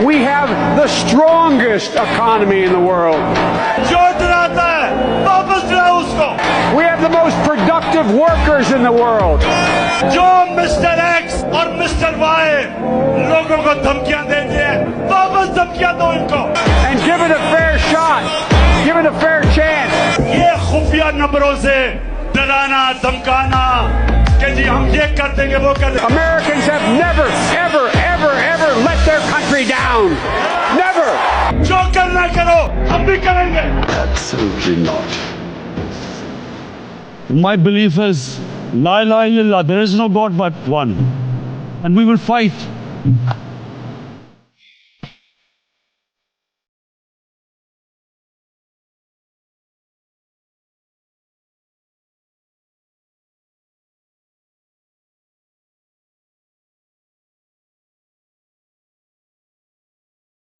We have the strongest economy in the world. जो डराता है वापस डराओ उसको। We have the most productive workers in the world. जो मिस्टर एक्स और मिस्टर वाई लोगों को धमकियां देते हैं वापस धमकियां दो इनको। And give it a fair shot. Give it a fair chance. ये खुफिया नंबरों से डराना धमकाना कि जी हम ये कर देंगे वो कर देंगे। Americans have never, ever, ever, ever let their country down. Never. जो करना करो हम भी करेंगे। Absolutely not. My belief is, La ilaha illallah, there is no God but one. And we will fight